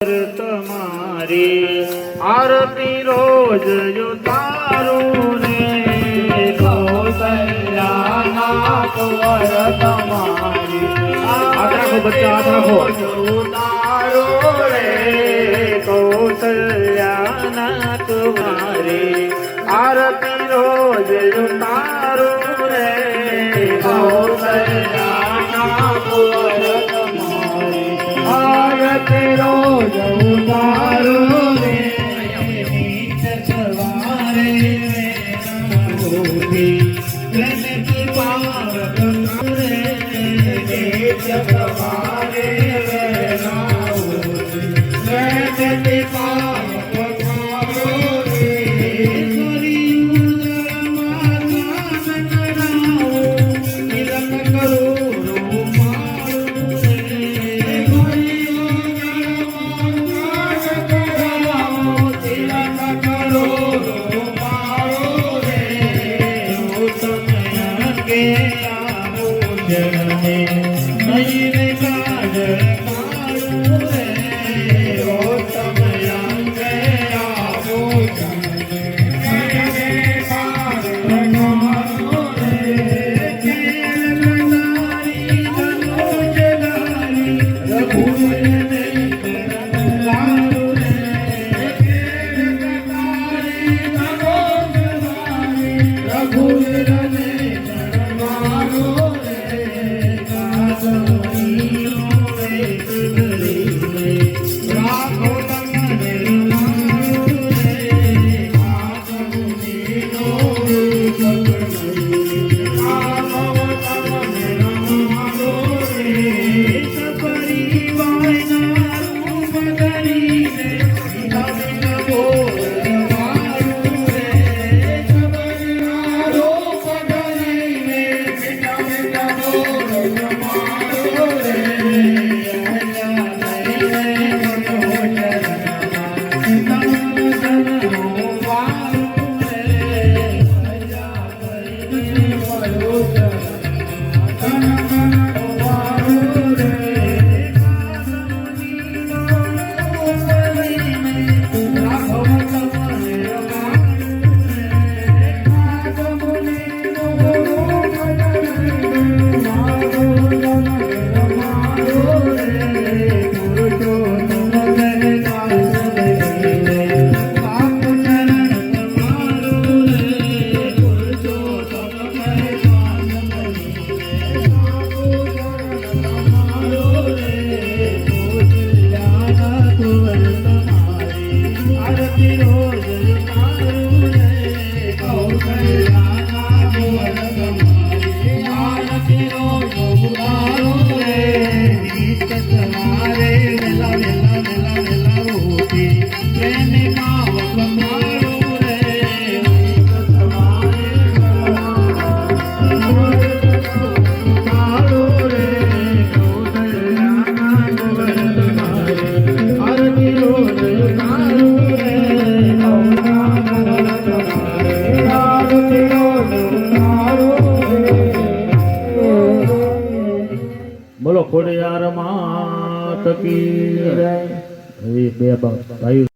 તમારી આરતી રોજ ઉતારું રે કૌશલ્યાના કુંવર તમારી હાથ રાખો બચ્ચા હાથ રાખો ઉતારો રે કૌશલ્યાના તમારી આરતી રોજ ઉતારું રે કૌશલ્યાના કુંવર આરતી રોજ ઉતારો રે સવારે ગણપતિ પાવક રે સવારે ગણપતિ પાવક બોલો ખોડિયાર માત કી જય. બે ભાઈ